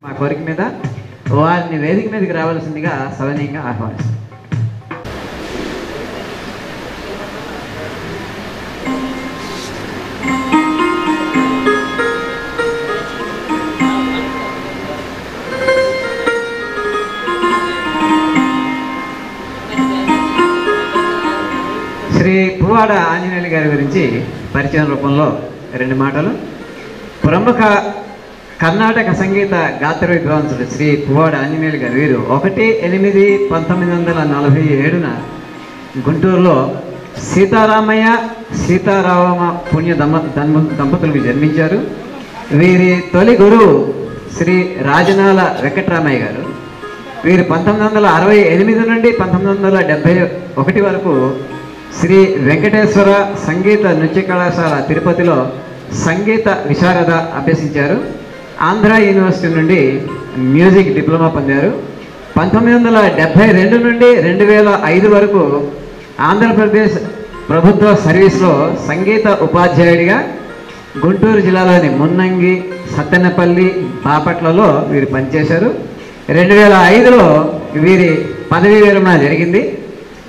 మా కోరిక మీద వారిని వేదిక మీదకి రావాల్సిందిగా సవినయంగా ఆహ్వానిస్తాం. శ్రీ పువ్వాడ ఆంజనేయులు గారి గురించి పరిచయం రూపంలో 2 మాటలు. ప్రముఖ కర్ణాటక సంగీత గాత్ర విద్వాంసుడు శ్రీ పువ్వాడ ఆంజనేయులు గారు వీరు 1/8/1947 గుంటూరులో సీతారామయ్య సీతారామ పుణ్య దంపతులకు జన్మించారు. వీరి తొలి గురువు శ్రీ రాజనాల వెంకటరామయ్య గారు. వీరు 1968 నుండి 1971 వరకు శ్రీ వెంకటేశ్వర సంగీత నృత్య కళాశాల తిరుపతిలో సంగీత విశారద అభ్యసించారు. ఆంధ్ర యూనివర్సిటీ నుండి మ్యూజిక్ డిప్లొమా పొందారు. 1972 నుండి 2005 వరకు ఆంధ్రప్రదేశ్ ప్రభుత్వ సర్వీస్లో సంగీత ఉపాధ్యాయుడిగా గుంటూరు జిల్లాలోని మున్నంగి, సత్తెనపల్లి, బాపట్లలో వీరు పనిచేశారు. 2005లో వీరి పదవీ విరమణ జరిగింది.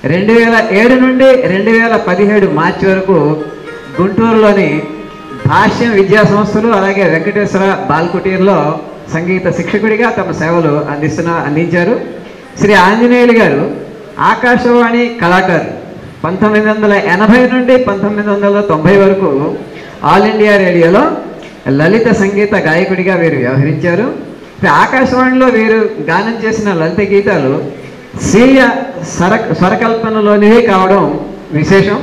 2007 నుండి 2017 మార్చి వరకు గుంటూరులోని భాష్యం విద్యా సంస్థలు అలాగే వెంకటేశ్వర బాల్కుటీర్లో సంగీత శిక్షకుడిగా తమ సేవలు అందించారు. శ్రీ ఆంజనేయులు గారు ఆకాశవాణి కళాకారు. 1980 నుండి 1990 వరకు ఆల్ ఇండియా రేడియోలో లలిత సంగీత గాయకుడిగా వీరు వ్యవహరించారు. ఆకాశవాణిలో వీరు గానం చేసిన లలిత గీతాలు స్వీయ స్వరకల్పనలోనివే కావడం విశేషం.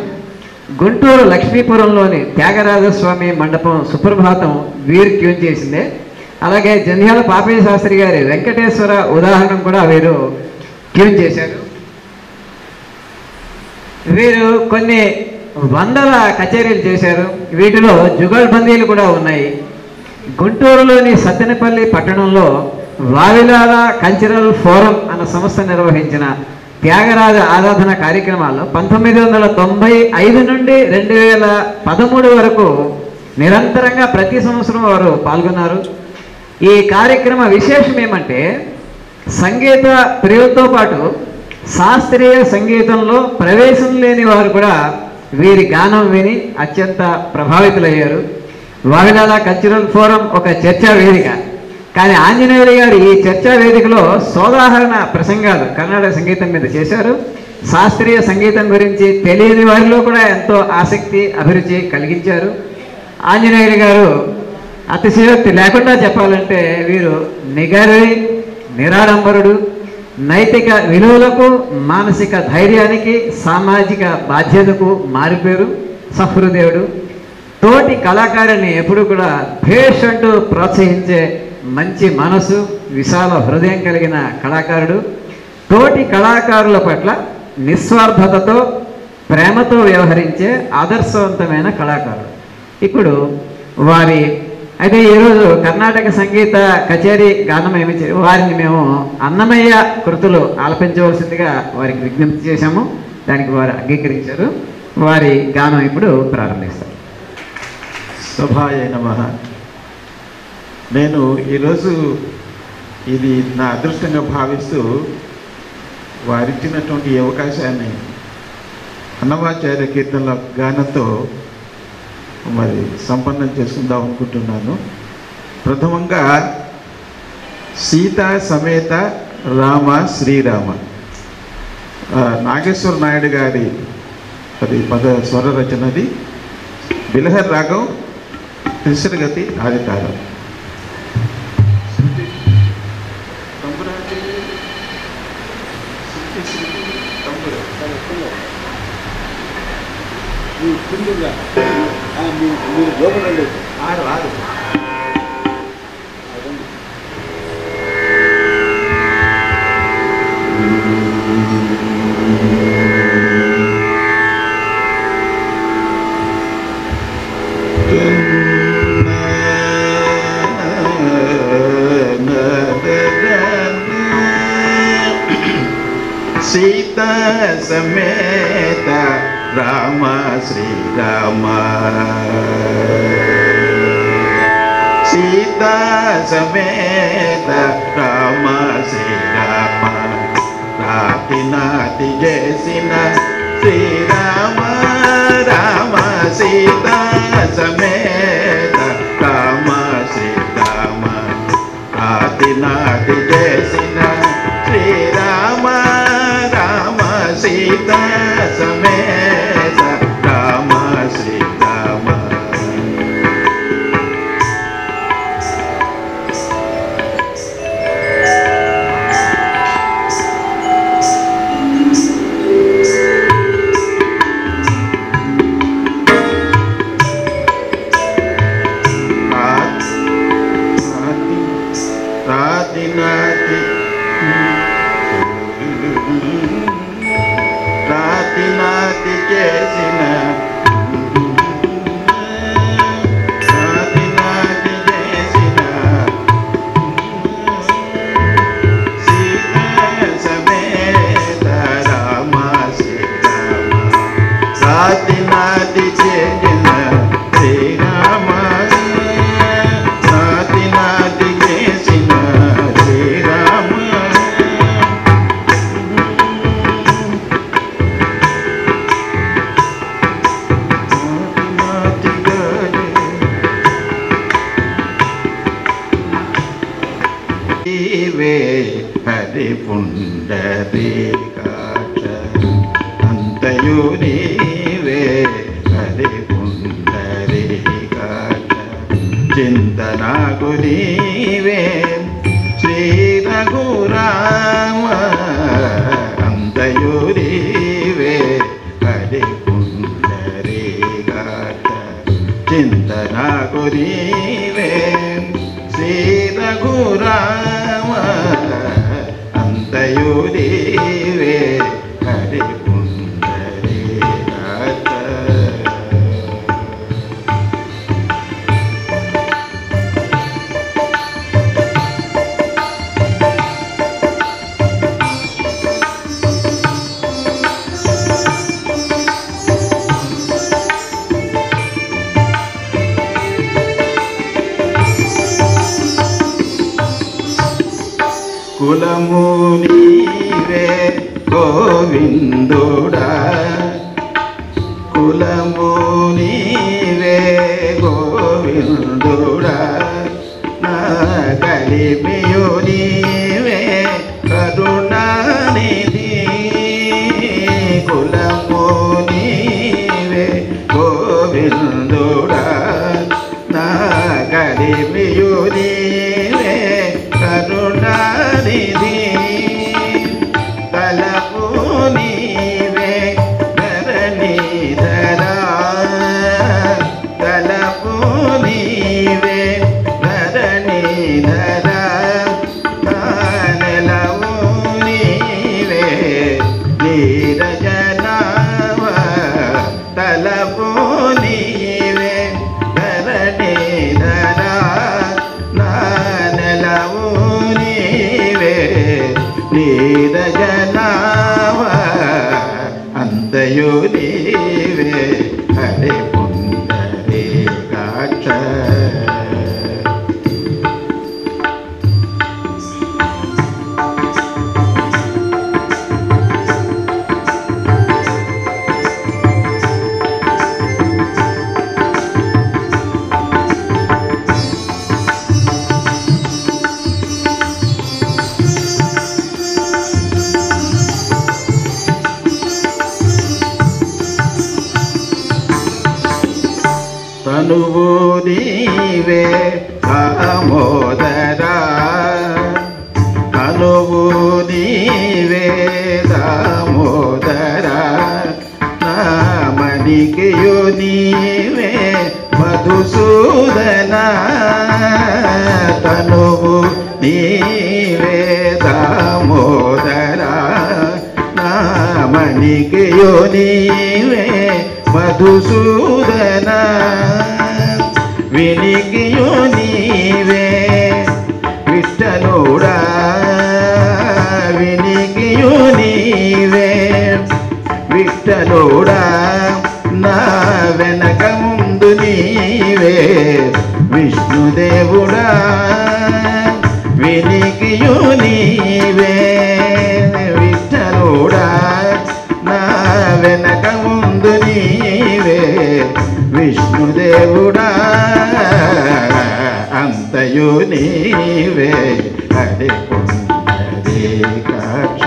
గుంటూరు లక్ష్మీపురంలోని త్యాగరాజస్వామి మండపం సుప్రభాతం వీరు ట్యూన్ చేసిందే. అలాగే జంధ్యాల పాపయ్య శాస్త్రి గారి వెంకటేశ్వర ఉదాహరణ కూడా వీరు ట్యూన్ చేశారు. వీరు కొన్ని వందల కచేరీలు చేశారు. వీటిలో జుగల్బందీలు కూడా ఉన్నాయి. గుంటూరులోని సత్తెనపల్లి పట్టణంలో వావిలాల కల్చరల్ ఫోరం అన్న సంస్థ నిర్వహించిన త్యాగరాజ ఆరాధన కార్యక్రమాల్లో 1995 నుండి 2013 వరకు నిరంతరంగా ప్రతి సంవత్సరం వారు పాల్గొన్నారు. ఈ కార్యక్రమ విశేషం ఏమంటే సంగీత ప్రియులతో పాటు శాస్త్రీయ సంగీతంలో ప్రవేశం లేని వారు కూడా వీరి గానం విని అత్యంత ప్రభావితులయ్యారు. వావిలాల కల్చరల్ ఫోరం ఒక చర్చా వేదిక. కానీ ఆంజనేయులు గారు ఈ చర్చా వేదికలో సోదాహరణ ప్రసంగాలు కర్ణాటక సంగీతం మీద చేశారు. శాస్త్రీయ సంగీతం గురించి తెలియని వారిలో కూడా ఎంతో ఆసక్తి అభిరుచి కలిగించారు. ఆంజనేయులు గారు అతిశయోక్తి లేకుండా చెప్పాలంటే వీరు నిగర్వి, నిరాడంబరుడు, నైతిక విలువలకు, మానసిక ధైర్యానికి, సామాజిక బాధ్యతకు మారిపోయారు. సహృదయుడు, తోటి కళాకారుని ఎప్పుడు కూడా భేష్ అంటూ ప్రోత్సహించే మంచి మనసు, విశాల హృదయం కలిగిన కళాకారుడు. తోటి కళాకారుల పట్ల నిస్వార్థతతో, ప్రేమతో వ్యవహరించే ఆదర్శవంతమైన కళాకారుడు. ఇప్పుడు అయితే ఈరోజు కర్ణాటక సంగీత కచేరీ గానం వారిని మేము అన్నమయ్య కృతులు ఆలపించవలసిందిగా వారికి విజ్ఞప్తి చేశాము. దానికి వారు అంగీకరించారు. వారి గానం ఇప్పుడు ప్రారంభిస్తారు. శుభాయ నమః. నేను ఈరోజు ఇది నా అదృష్టంగా భావిస్తూ వారిచ్చినటువంటి ఈ అవకాశాన్ని అన్నమాచార్య కీర్తనల గానంతో మరి సంపన్నం చేసుకుందాం అనుకుంటున్నాను. ప్రథమంగా సీతా సమేత రామ శ్రీరామ, నాగేశ్వర నాయుడు గారి అది పద స్వర రచనది. బిలహర్ రాగం, త్రిశరగతి ఆదితారం. ఆరు ఆరు సీతా సమేత రామ శ్రీరామ సీతా సమేత రామ శ్రీరామ రాతి నాటి చేసిన శ్రీరామ రామ సీతా సమేత రామ శ్రీరామ రాతి నాటి చేసిన శ్రీరామ రామ సీతా సమేత రామ శ్రీరామ రాతి నాటి రాతి నాటి చేసిన రాతి నాటి చేసిన సీతా సమేత రామ శ్రీరామ రాతి నాటి చేసిన శ్రీరామ రాతి నాటి చేసిన శ్రీరామ నీవే హరి పుండరీకాక్ష అంతయు నీవే హరి పుండరీకాక్ష చింతనాకు నీవే శ్రీ రఘురామ అంతయు నీవే హరి పుండరీకాక్ష చింతనాకు నీవే శ్రీ రఘురామ అంతయు నీవే హరి పుండరీకాక్ష కులము నీవే గోవిందుడా కులము నీవే గోవిందుడా నా కలిమియు నీవే కరుణానిధి కులము నీవే గోవిందుడా నా కలిమియు నీవే కరుణానిధి తలపు నీవే ధరణీధరా తలపు నీవే ధరణీధరా నెలవు నీవే నీరజనావ తలపు నీవే ధరణీధరా నెలవు నీవే నీరజనావ అంతయు నీవే హరి పుండరీకాక్ష తనువు నీవే దామోదరా తనువు నీవే దామోదరా నామనికియు నీవే మధుసూదనా తనువు నీవే దామోదరా నామనికియు నీవే మధుసూదనా వినికియు నీవే విఠలుడా వినికియు నీవే విఠలుడా నా వెనక ముందు నీవే విష్ణుదేవుడా వినికియు నీవే విఠలుడా నా వెనక ముందు నీవే విష్ణుదేవుడా అంతయు నీవే హరి పుండరీకాక్ష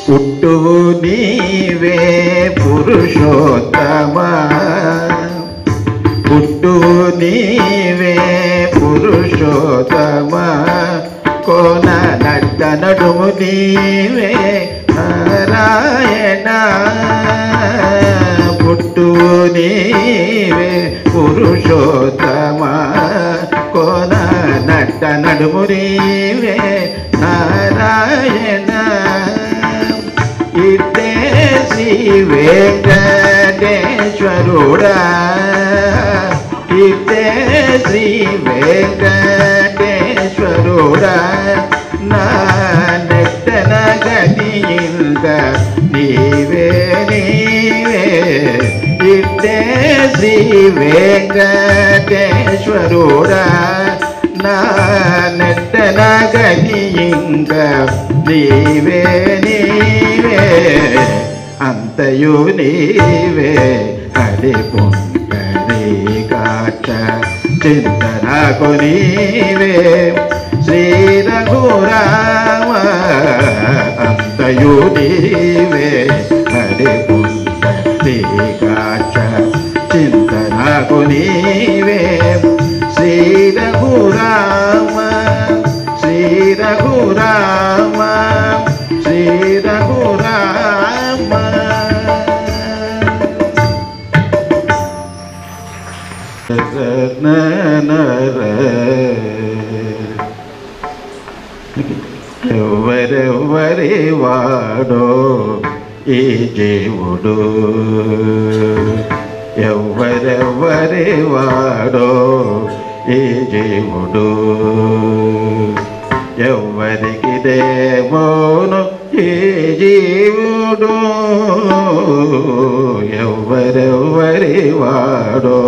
పుట్టువు నీవే పురుషోత్తమా పుట్టువు నీవే పురుషోత్తమా కోన నట్ట నడుము నీవే నారాయణ పుట్టువు నీవే పురుషోత్తమా కోన నట్ట నడుము నీవే నారాయణ ఇట్టే శ్రీ వెంకటేశ్వరుడా ఇట్టే శ్రీ వెంకటేశ్వరుడా నా నెట్టన గనియింక నీవే నీవే ఇట్టే శ్రీ వెంకటేశ్వరుడా నా నెట్టన గనియింక నీవే నీవే అంతయు నీవే హరి పుండరీకాక్ష చింతనకు నీవే శ్రీ రఘురామ అంతయు నీవే హరి పుండరీకాక్ష చింతనకు నీవే శ్రీ రఘురామ శ్రీ రఘురామ శ్రీ రఘురామ ఎవరెవరి వాడో ఈ జీవుడు ఎవరెవరి వాడో ఈ జీవుడు ఎవరికి దేవోను ఈ జీవుడు ఎవరెవరి వాడో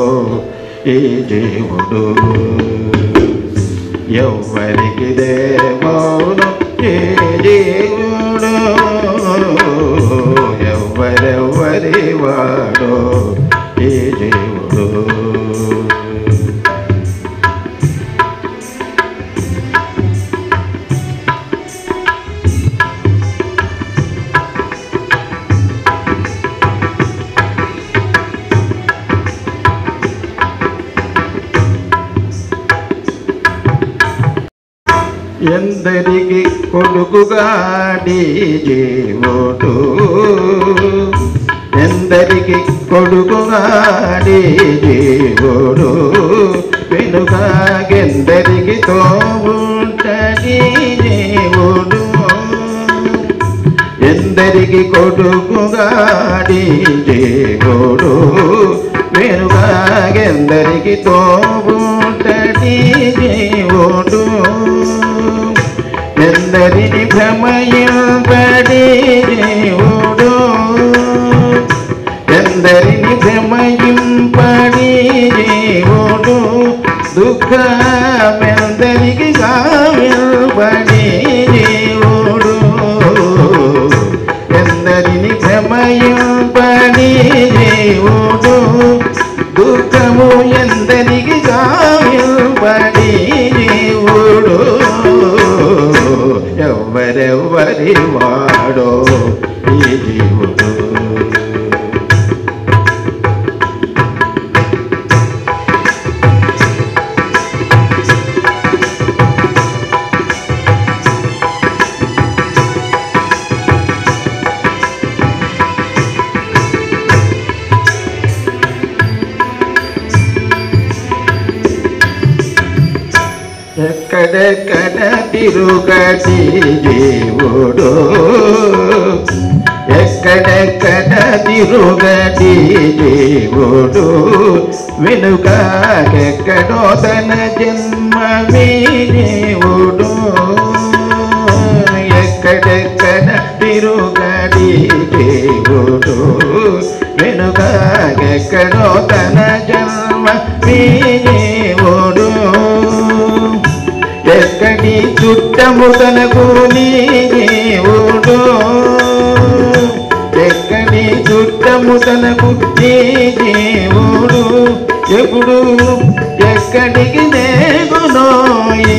ఈ జీవుడు ఎవరికి దేవోను ఈ జీవుడు ఎవరెవరి వాడో ఈ జీవుడు ఎందరికి కొడుకుగాడి జీవుడు ఎందరికి కొడుకుగాడి జీవుడు వెనుకగెందరికి తోబుంటది జీవుడు ఎందరికి కొడుకుగాడి జీవుడు వెనుకగెందరికి తోబుంటది జీవుడు ఎందరిని భ్రమయింపడి జీవుడు ఎందరిని భ్రమయింపడి జీవుడు దుఃఖమెందరికి కావిల్పడి జీవుడు ఎందరిని భ్రమయింపడి జీవుడు దుఃఖము ఎందరికి కావిల్పడి జీవుడు ఎవరెవరి వాడో ఈ జీవుడు ఎక్కడెక్కడ తిరుగటి జీవుడు ఎక్కడెక్కడ తిరుగటి జీవుడు వెనుకకెక్కడో తన జన్మ వీడు ఎక్కడెక్కడ తిరుగటి జీవుడు వెనుకకెక్కడో తన జన్మ వీడు ఎక్కడి చుట్టము తనకు నీవుడు ఎక్కడి చుట్టము తనకు నీవుడు ఎప్పుడు ఎక్కడికి నేగునో ఈ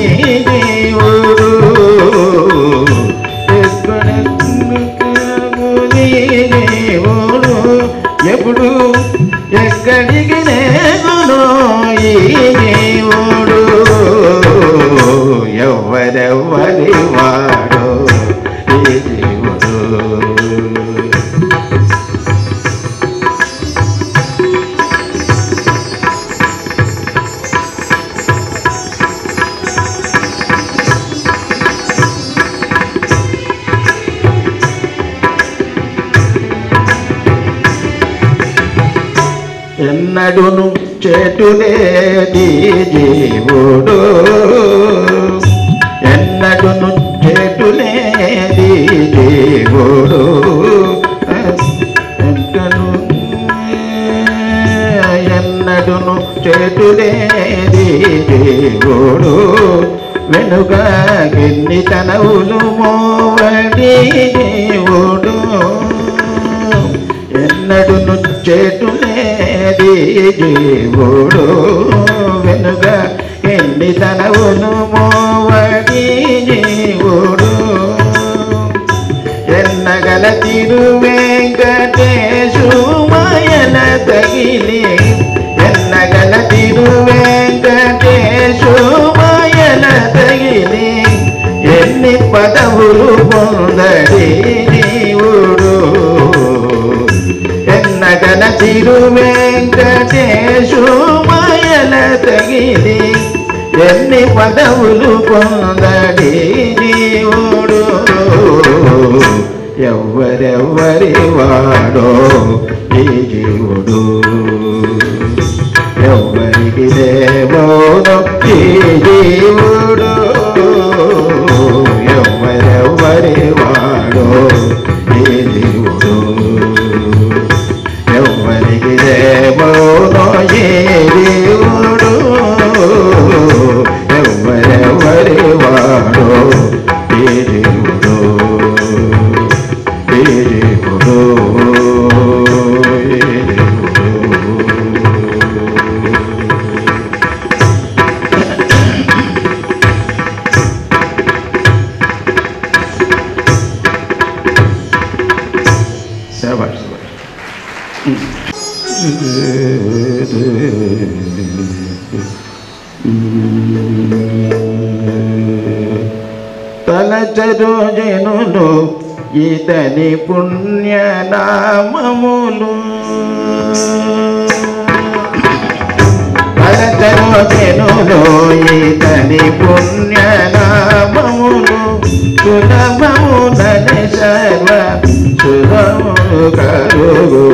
దేవుడు దేవుడు ఎప్పుడు ఎక్కడికి నేగునో ఈ దేవుడు ఎవరెవరి వాడో ఈ దేవుడు ఎన్నడును చేటులేది జీవుడు ఎన్నడును చేటులేది జీవుడు ఎన్నడును చేటులేది జీవుడు వెనుక ఎన్ని తనవులు మోవడి దేవుడు ఎన్నడును చేటులేది జీవుడు వెనుక ఎన్ని తనవులు మోవడి జీవుడు ఎన్నగల తిరువేంకటేశు మాయల తగిలి ఎన్నగల తిరువేంకటేశు మాయల తగిలి ఎన్ని పదవులు పొందడి జీవుడు ఎన్నగల తిరువేంకటేశు మాయల తగిలి ఎన్ని పదవులు పొందడి జీవుడు ఎవరెవరి వాడో ఈ జీవుడు ఎవరికి దేవోనో ఈ జీవుడు ఎవరెవరి వాడో ఈ జీవుడు ఎవరికి దేవోనో ఈ జీవుడు ఎవరెవరి వాడో ఈ జీవుడు తలచరు జనులు ఇతని పుణ్యనామములు తలచరు జనులు ఇతని పుణ్యనామములు సులభమునని సర్వ సులభము కలుగు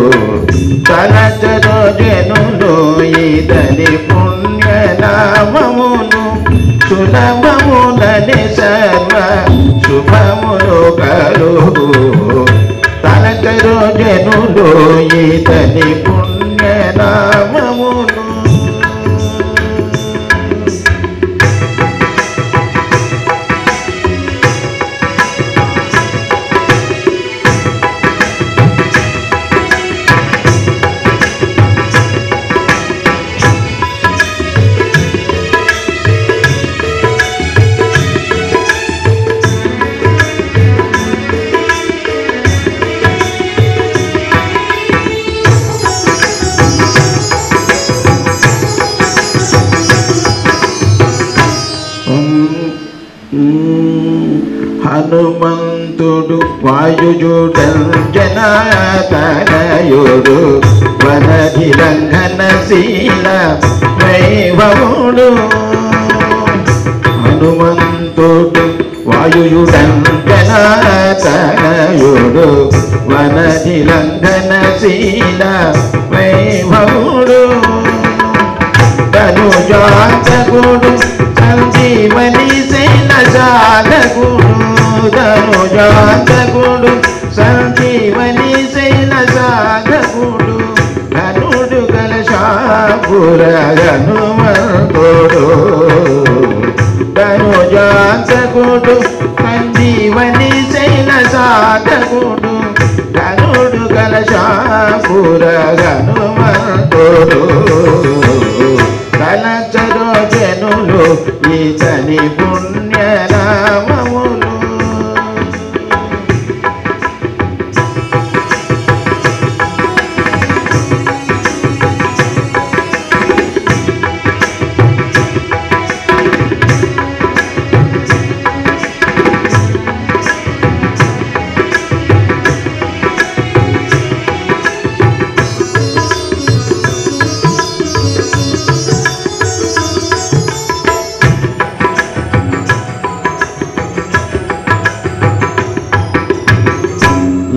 తలచరు జనులు ఇతని పుణ్యనామములు సులభమునని సర్వ శుభములు కలుగు తలచరు జనులు ఇతని పుణ్యనామములు హనుమంతుడు వాయుజుడంజనాతనయుడు వనధిలంఘనశీల వైభవుడు హనుమంతుడు వాయుయుడంకనాతనయుడు వనది లంఘనశీల వైభవుడు ధనుజాతకుడు సంజీవని శైల సాధకుడు ధనుజాతకుడు సంజీవని శైల సాధకుడు ధనుడు కలశాపుర హనుమంతుడు ధనుజాతకుడు సంజీవని శైల సాధకుడు ధనుడు కలశాపుర హనుమంతుడు కలచరో జనులు ఈతని పుణ్యనామములు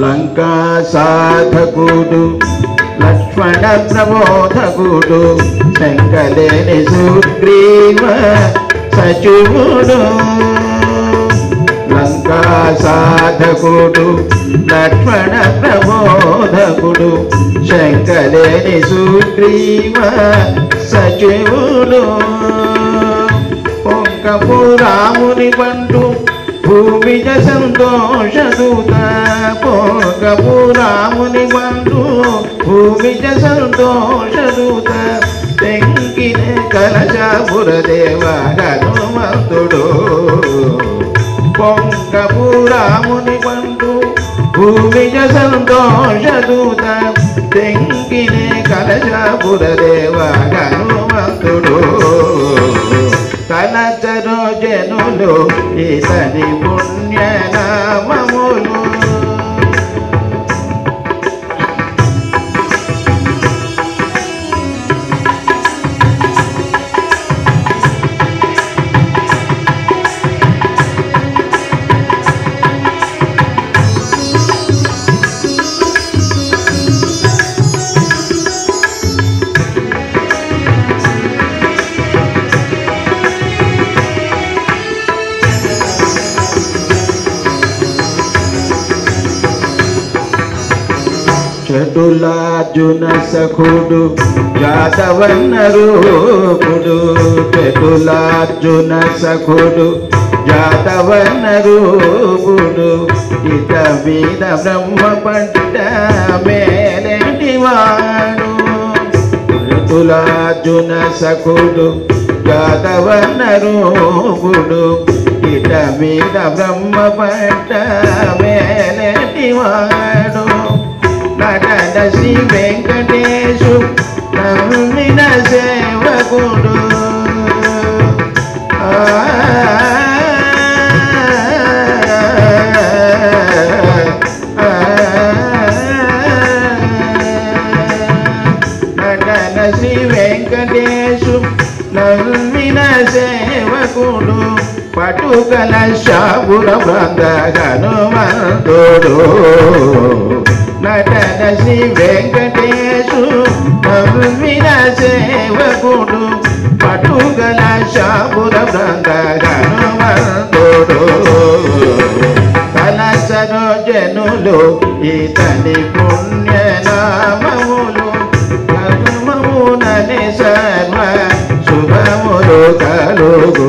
లంకా సాధకుడు లక్ష్మణ ప్రబోధకుడు శంకలేని సుగ్రీవ సచివుడు లంకా సాధకుడు లక్ష్మణ ప్రబోధకుడు శంకలేని సుగ్రీవ సచివుడు పొంకపు రాముని పండు భూమిజ సంతోషదూత పొంకపు రాముని పండు భూమిజ సంతోషదూత తెంకిన కలశాపుర దేవ హనుమంతుడు పొంకపు రాముని పండు భూమిజ సంతోషదూత తెంకిన కలశాపుర దేవ హనుమంతుడు కలచరో జనులు ఈతని పుణ్యనామములు చటులార్జున సఖుడు జాతవన్న రూపుడు చటులార్జున సఖుడు జాతవన్న రూపుడు ఇత మీద బ్రహ్మ పట్ట మేలటివాడు చటులార్జున సఖుడు జాతవన్న రూపుడు ఇత మీద బ్రహ్మ పట్ట మేలటివాడు నటన శ్రీ వెంకటేశు నమ్మిన సేవకుడు నటన శ్రీ వెంకటేశు నమ్మిన సేవకుడు పటుకల శాపుర బృంద హనుమంతుడు నటన శ్రీ వెంకటేశు నమ్మిన సేవకుడు పటుగల శాపుర బృంద హనుమంతుడు కలసరో జనులు ఈతని పుణ్యనామములు హనుమమునని సర్వ శుభములు కలుగు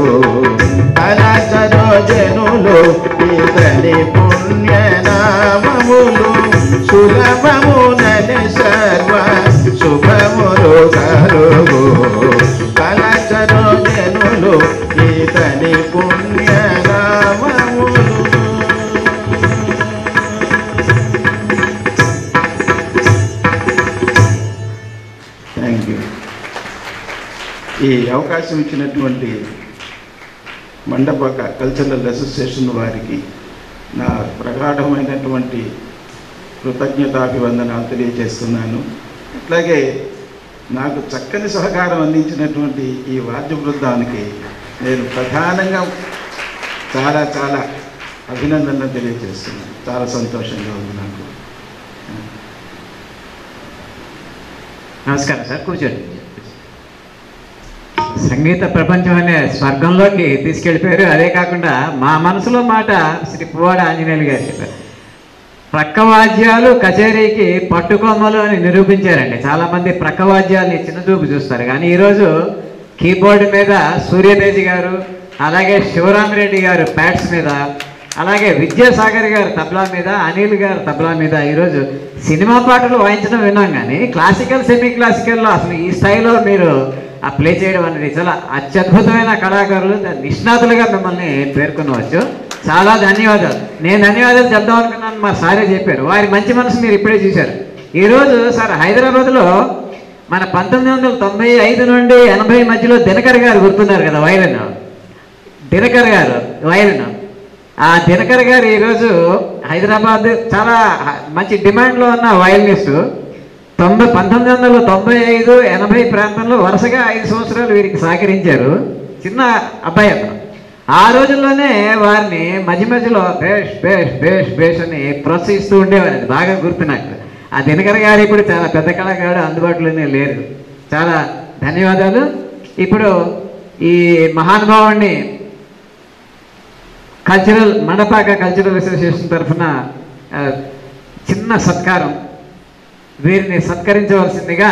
కలసరో జనులు ఈతని పుణ్యనామములు సులభమునని సర్వ శుభములు కలుగు కలచరో జనులు ఈతని పుణ్యనామములు. Thank you. ఈ అవకాశం ఇచ్చినటువంటి మండపక కల్చరల్ అసోసియేషన్ వారికి నా ప్రగాఢమైనటువంటి కృతజ్ఞతాభివందనాలు తెలియజేస్తున్నాను. అట్లాగే నాకు చక్కని సహకారం అందించినటువంటి ఈ వాద్య బృందానికి నేను ప్రధానంగా చాలా చాలా అభినందనలు తెలియజేస్తున్నాను. చాలా సంతోషంగా ఉంది నాకు. నమస్కారం సార్, కూర్చోండి. సంగీత ప్రపంచం అనే స్వర్గంలోకి తీసుకెళ్ళిపోయారు. అదే కాకుండా మా మనసులో మాట శ్రీ పువ్వాడ ఆంజనేయులు గారు చెప్పారు. ప్రక్కవాద్యాలు కచేరీకి పట్టుకొమ్మలు అని నిరూపించారండి. చాలామంది ప్రక్కవాద్యాలని చిన్నచూపు చూస్తారు, కానీ ఈరోజు కీబోర్డు మీద సూర్యతేజ్ గారు, అలాగే శివరామిరెడ్డి గారు ప్యాడ్స్ మీద, అలాగే విద్యాసాగర్ గారు తబలా మీద, అనిల్ గారు తబలా మీద ఈరోజు సినిమా పాటలు వాయించడం విన్నాం, కానీ క్లాసికల్ సెమీ క్లాసికల్లో అసలు ఈ స్థాయిలో మీరు ఆ ప్లే చేయడం అనేది చాలా అత్యద్భుతమైన కళాకారులు, నిష్ణాతులుగా మిమ్మల్ని పేర్కొనవచ్చు. చాలా ధన్యవాదాలు. నేను ధన్యవాదాలు చెప్దాం అనుకున్నాను, మా సారే చెప్పారు. వారి మంచి మనసు మీరు ఇప్పుడే చూశారు. ఈరోజు సార్ హైదరాబాద్లో మన 1995 నుండి 80 మధ్యలో దినకర్ గారు గుర్తున్నారు కదా, వైలిన్ దినకర్ గారు వైలిన్. ఆ దినకర్ గారు ఈరోజు హైదరాబాద్ చాలా మంచి డిమాండ్లో ఉన్న వయలినిస్టు. 1995, 80 ప్రాంతంలో వరుసగా 5 సంవత్సరాలు వీరికి సహకరించారు. చిన్న అబ్బాయి అతను. ఆ రోజుల్లోనే వారిని మధ్య మధ్యలో బేష్ బేష్ బేష్ బేష్ అని ప్రోత్సహిస్తూ ఉండేవారు. అది బాగా గుర్తు నాకు. ఆ దినకర్ గారు ఇప్పుడు చాలా పెద్ద కళాకారుడు, అందుబాటులోనే లేరు. చాలా ధన్యవాదాలు. ఇప్పుడు ఈ మహానుభావుడిని మండపాక కల్చరల్ అసోసియేషన్ తరఫున చిన్న సత్కారం, వీరిని సత్కరించవలసిందిగా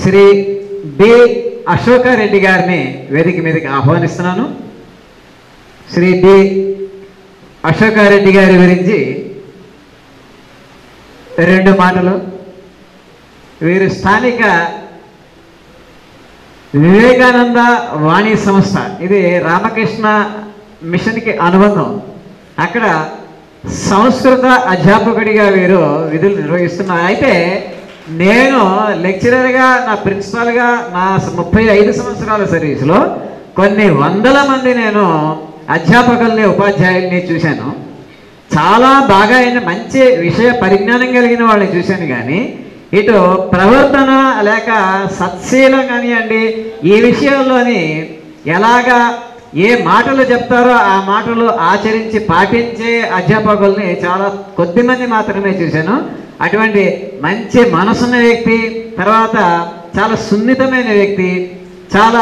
శ్రీ బి అశోకారెడ్డి గారిని వేదిక మీదకి ఆహ్వానిస్తున్నాను. శ్రీ బి అశోకారెడ్డి గారి గురించి 2 మాటలు. వీరు స్థానిక వివేకానంద వాణి సంస్థ, ఇది రామకృష్ణ మిషన్కి అనుబంధం. అక్కడ సంస్కృత అధ్యాపకుడిగా వీరు విధులు నిర్వహిస్తున్నారు. అయితే నేను లెక్చరర్గా, నా ప్రిన్సిపాల్గా నా 35 సంవత్సరాల సర్వీసులో కొన్ని వందల మంది నేను అధ్యాపకుల్ని, ఉపాధ్యాయుల్ని చూశాను. చాలా బాగా మంచి విషయ పరిజ్ఞానం కలిగిన వాళ్ళని చూశాను, కానీ ఇటు ప్రవర్తన లేక సత్శీలం కానివ్వండి, ఈ విషయాల్లోని ఎలాగా ఏ మాటలు చెప్తారో ఆ మాటలు ఆచరించి పాటించే అధ్యాపకుల్ని చాలా కొద్దిమంది మాత్రమే చూశాను. అటువంటి మంచి మనసున్న వ్యక్తి, తర్వాత చాలా సున్నితమైన వ్యక్తి, చాలా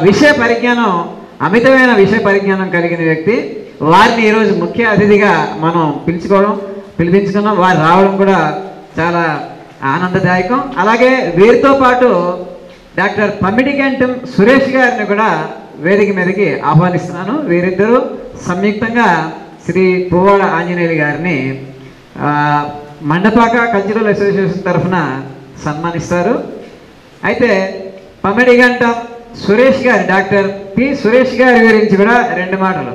విషయ పరిజ్ఞానం, అమితమైన విషయ పరిజ్ఞానం కలిగిన వ్యక్తి. వారిని ఈరోజు ముఖ్య అతిథిగా మనం పిలిపించుకున్నాం. వారు రావడం కూడా చాలా ఆనందదాయకం. అలాగే వీరితో పాటు డాక్టర్ పమ్మిడిగంటం సురేష్ గారిని కూడా వేదిక మీదకి ఆహ్వానిస్తున్నాను. వీరిద్దరూ సంయుక్తంగా శ్రీ పువ్వాడ ఆంజనేయులు గారిని మండపాక కల్చరల్ అసోసియేషన్ తరఫున సన్మానిస్తారు. అయితే పమ్మిడిగంటం సురేష్ గారు, డాక్టర్ పి సురేష్ గారి గురించి కూడా 2 మాటలు.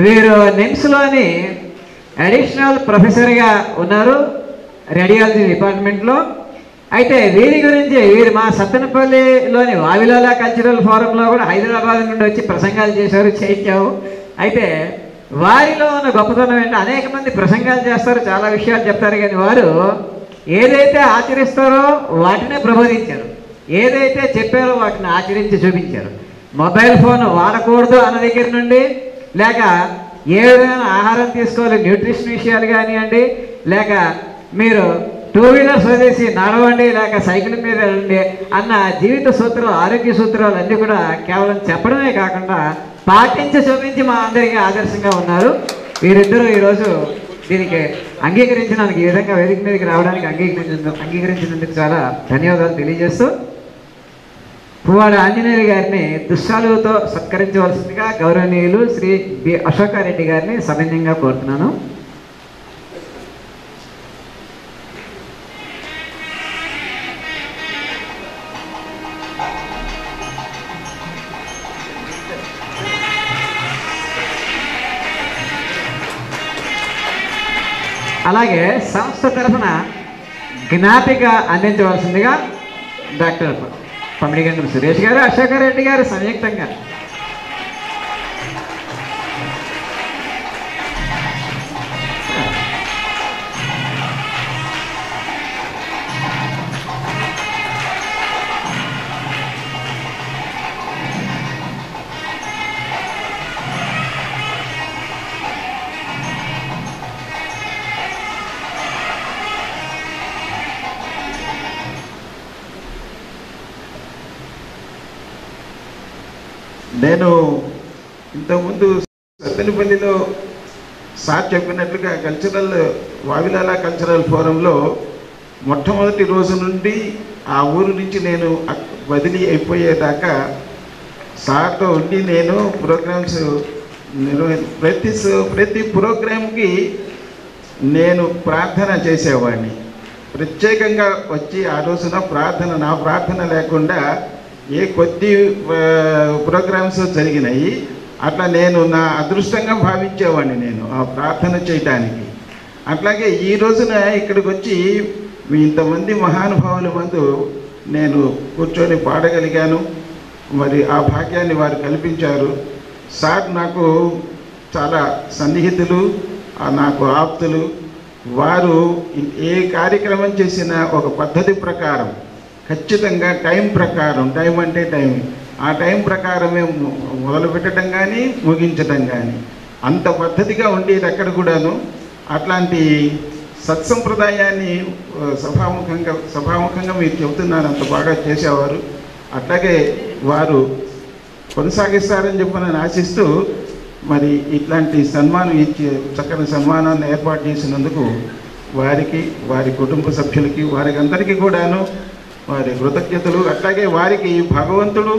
వీరు నిమ్స్లోని అడిషనల్ ప్రొఫెసర్గా ఉన్నారు, రేడియాలజీ డిపార్ట్మెంట్లో. అయితే వీరి గురించి వీరు మా సత్తెనపల్లిలోని వావిలాల కల్చరల్ ఫోరంలో కూడా హైదరాబాద్ నుండి వచ్చి ప్రసంగాలు చేయించావు. అయితే వారిలో ఉన్న గొప్పతనం ఏంటంటే అనేక మంది ప్రసంగాలు చేస్తారు, చాలా విషయాలు చెప్తారు, కానీ వారు ఏదైతే ఆచరిస్తారో వాటినే ప్రబోధించారు, ఏదైతే చెప్పారో వాటిని ఆచరించి చూపించారు. మొబైల్ ఫోన్ వాడకూడదు అన్న దగ్గర నుండి, లేక ఏ విధమైన ఆహారం తీసుకోవాలి, న్యూట్రిషన్ విషయాలు కానివ్వండి, లేక మీరు 2 వీలర్స్ వదిలేసి నడవండి, లేక సైకిల్ మీద వెళ్ళండి అన్న జీవిత సూత్రాలు, ఆరోగ్య సూత్రాలు అన్నీ కూడా కేవలం చెప్పడమే కాకుండా పాటించి చూపించి మా అందరికీ ఆదర్శంగా ఉన్నారు. వీరిద్దరూ ఈరోజు దీనికి అంగీకరించినందుకు, ఈ విధంగా వేదిక మీదకి రావడానికి అంగీకరించినందుకు చాలా ధన్యవాదాలు తెలియజేస్తూ పువ్వాడ ఆంజనేయులు గారిని దుశ్శాలుతో సత్కరించవలసిందిగా గౌరవనీయులు శ్రీ బి అశోకారెడ్డి గారిని సవినయంగా కోరుతున్నాను. అలాగే సంస్థ తరఫున జ్ఞాపిక అందించవలసిందిగా డాక్టర్ పమ్మిడిగంటం సురేష్ గారు, అశోకారెడ్డి గారు సంయుక్తంగా. నేను ఇంతకుముందు సత్తెనపల్లిలో సార్ చెప్పినట్లుగా వావిలాల కల్చరల్ ఫోరంలో మొట్టమొదటి రోజు నుండి ఆ ఊరు నుంచి నేను బదిలీ అయిపోయేదాకా సార్తో ఉండి నేను ప్రోగ్రామ్స్ ప్రతి ప్రోగ్రామ్కి నేను ప్రార్థన చేసేవాడిని. ప్రత్యేకంగా వచ్చి ఆ రోజున నా ప్రార్థన లేకుండా కొద్ది ప్రోగ్రామ్స్ జరిగినాయి. అట్లా నేను నా అదృష్టంగా భావించేవాడిని నేను ఆ ప్రార్థన చేయటానికి. అట్లాగే ఈ రోజున ఇక్కడికి వచ్చి ఇంతమంది మహానుభావుల ముందు నేను కూర్చొని పాడగలిగాను. మరి ఆ భాగ్యాన్ని వారు కల్పించారు. సార్ నాకు చాలా సన్నిహితులు, నాకు ఆప్తులు. వారు ఏ కార్యక్రమం చేసినా ఒక పద్ధతి ప్రకారం ఖచ్చితంగా టైం అంటే టైం, ఆ టైం ప్రకారమే మొదలు పెట్టడం కానీ ముగించడం కానీ అంత పద్ధతిగా ఉండేది ఎక్కడ కూడాను. అట్లాంటి సత్సంప్రదాయాన్ని సభాముఖంగా మీరు చెబుతున్నారు, అంత బాగా చేసేవారు. అట్లాగే వారు కొనసాగిస్తారని చెప్పి నేను ఆశిస్తూ మరి ఇట్లాంటి సన్మానం ఇచ్చి చక్కని సన్మానాన్ని ఏర్పాటు చేసినందుకు వారికి, వారి కుటుంబ సభ్యులకి, వారికి అందరికీ కూడాను వారి కృతజ్ఞతలు. అట్లాగే వారికి భగవంతుడు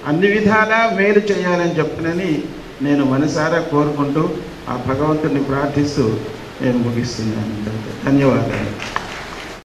అన్ని విధాలా మేలు చేయాలని చెప్పనని నేను మనసారా కోరుకుంటూ ఆ భగవంతుడిని ప్రార్థిస్తూ నేను ముగిస్తున్నాను. ధన్యవాదాలు.